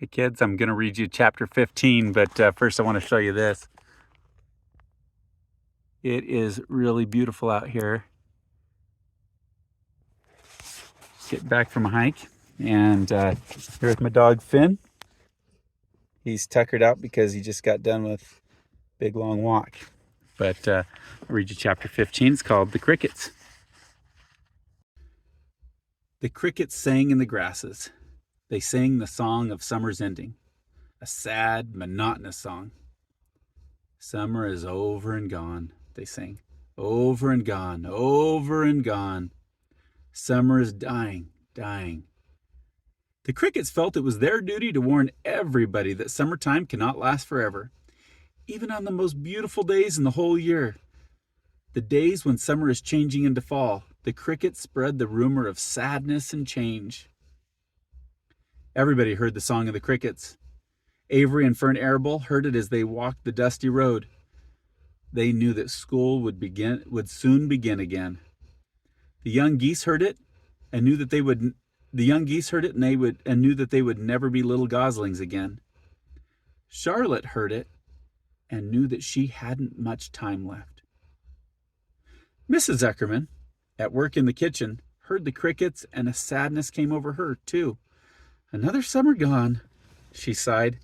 Hey kids, I'm going to read you chapter 15, but first I want to show you this. It is really beautiful out here. Get back from a hike, and here's my dog Finn. He's tuckered out because he just got done with a big long walk. But I'll read you chapter 15. It's called The Crickets. The crickets sang in the grasses. They sang the song of summer's ending, a sad, monotonous song. Summer is over and gone, they sang. Over and gone, over and gone. Summer is dying, dying. The crickets felt it was their duty to warn everybody that summertime cannot last forever, even on the most beautiful days in the whole year. The days when summer is changing into fall, the crickets spread the rumor of sadness and change. Everybody heard the song of the crickets. Avery and Fern Arable heard it as they walked the dusty road. They knew that school would soon begin again. The young geese heard it and knew that they would never be little goslings again. Charlotte heard it and knew that she hadn't much time left. Mrs. Zuckerman, at work in the kitchen, heard the crickets, and a sadness came over her, too. Another summer gone, she sighed.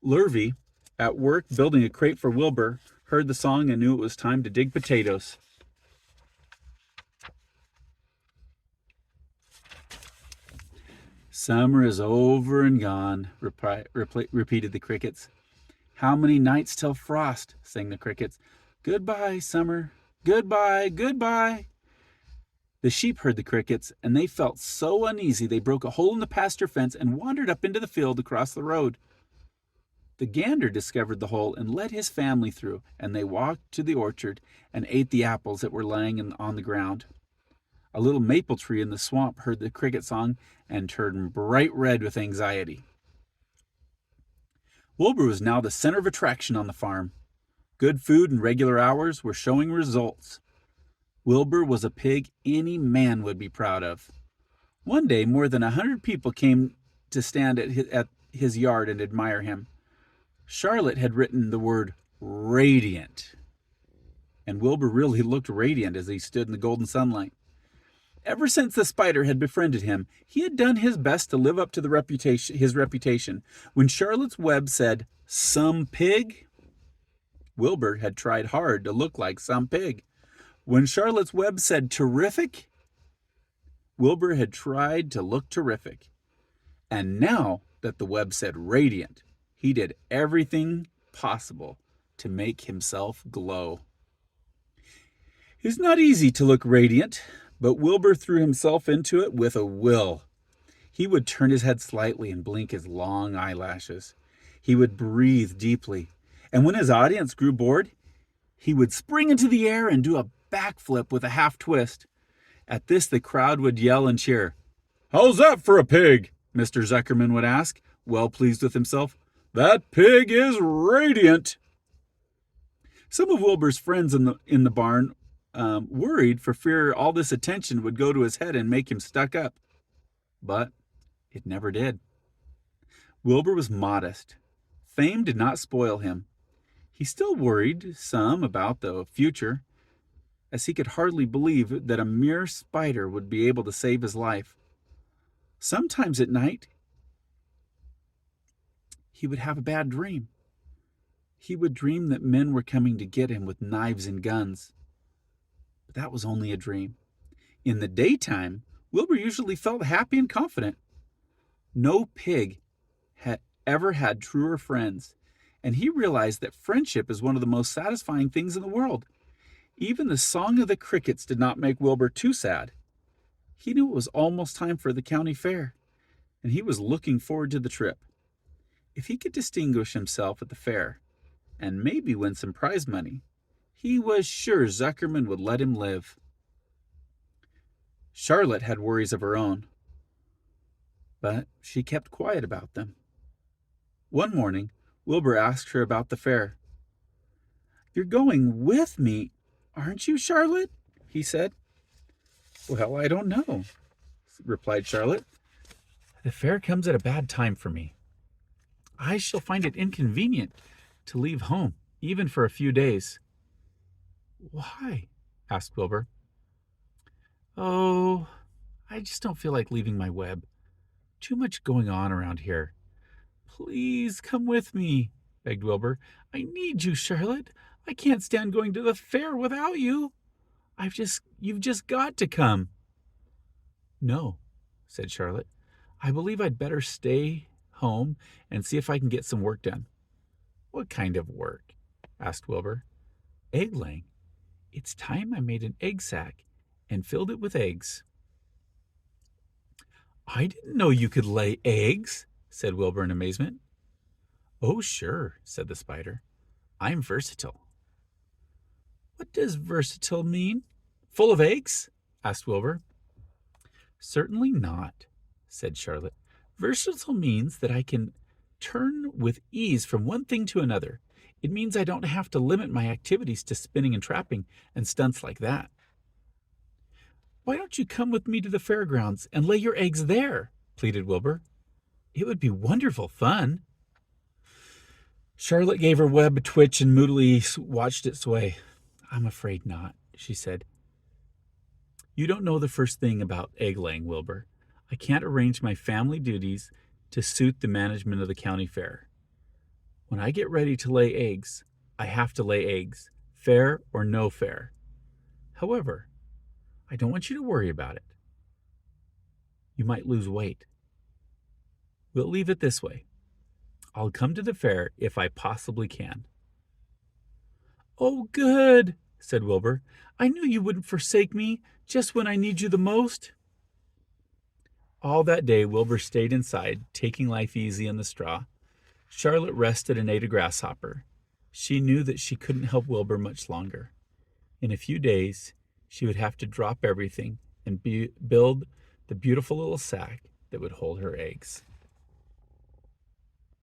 Lurvy, at work building a crate for Wilbur, heard the song and knew it was time to dig potatoes. Summer is over and gone, repeated the crickets. How many nights till frost, sang the crickets. Goodbye, summer. Goodbye, goodbye. The sheep heard the crickets, and they felt so uneasy they broke a hole in the pasture fence and wandered up into the field across the road. The gander discovered the hole and led his family through, and they walked to the orchard and ate the apples that were laying on the ground. A little maple tree in the swamp heard the cricket song and turned bright red with anxiety. Wilbur was now the center of attraction on the farm. Good food and regular hours were showing results. Wilbur was a pig any man would be proud of. One day, more than 100 people came to stand at his yard and admire him. Charlotte had written the word radiant, and Wilbur really looked radiant as he stood in the golden sunlight. Ever since the spider had befriended him, he had done his best to live up to his reputation. When Charlotte's Web said, "Some pig," Wilbur had tried hard to look like some pig. When Charlotte's Web said, "Terrific," Wilbur had tried to look terrific. And now that the Web said radiant, he did everything possible to make himself glow. It's not easy to look radiant, but Wilbur threw himself into it with a will. He would turn his head slightly and blink his long eyelashes. He would breathe deeply, and when his audience grew bored, he would spring into the air and do a backflip with a half twist. At this, the crowd would yell and cheer. "How's that for a pig?" Mr. Zuckerman would ask, well pleased with himself. "That pig is radiant." Some of Wilbur's friends in the barn worried for fear all this attention would go to his head and make him stuck up. But it never did. Wilbur was modest. Fame did not spoil him. He still worried some about the future, as he could hardly believe that a mere spider would be able to save his life. Sometimes at night, he would have a bad dream. He would dream that men were coming to get him with knives and guns. But that was only a dream. In the daytime, Wilbur usually felt happy and confident. No pig had ever had truer friends, and he realized that friendship is one of the most satisfying things in the world. Even the song of the crickets did not make Wilbur too sad. He knew it was almost time for the county fair, and he was looking forward to the trip. If he could distinguish himself at the fair, and maybe win some prize money, he was sure Zuckerman would let him live. Charlotte had worries of her own, but she kept quiet about them. One morning, Wilbur asked her about the fair. "You're going with me, aren't you, Charlotte?" he said. "Well, I don't know," replied Charlotte. "The fair comes at a bad time for me. I shall find it inconvenient to leave home, even for a few days." "Why?" asked Wilbur. "Oh, I just don't feel like leaving my web. Too much going on around here." "Please come with me," begged Wilbur. "I need you, Charlotte. I can't stand going to the fair without you. You've just got to come." "No," said Charlotte. "I believe I'd better stay home and see if I can get some work done." "What kind of work?" asked Wilbur. "Egg laying. It's time I made an egg sack and filled it with eggs." "I didn't know you could lay eggs," said Wilbur in amazement. "Oh, sure," said the spider. "I'm versatile." "What does versatile mean? Full of eggs?" asked Wilbur. "Certainly not," said Charlotte. "Versatile means that I can turn with ease from one thing to another. It means I don't have to limit my activities to spinning and trapping and stunts like that." "Why don't you come with me to the fairgrounds and lay your eggs there?" pleaded Wilbur. "It would be wonderful fun." Charlotte gave her web a twitch and moodily watched it sway. "I'm afraid not," she said. "You don't know the first thing about egg laying, Wilbur. I can't arrange my family duties to suit the management of the county fair. When I get ready to lay eggs, I have to lay eggs, fair or no fair. However, I don't want you to worry about it. You might lose weight. We'll leave it this way. I'll come to the fair if I possibly can." "Oh, good," said Wilbur. "I knew you wouldn't forsake me just when I need you the most." All that day Wilbur stayed inside, taking life easy in the straw. Charlotte rested and ate a grasshopper. She knew that she couldn't help Wilbur much longer. In a few days, she would have to drop everything and build the beautiful little sack that would hold her eggs.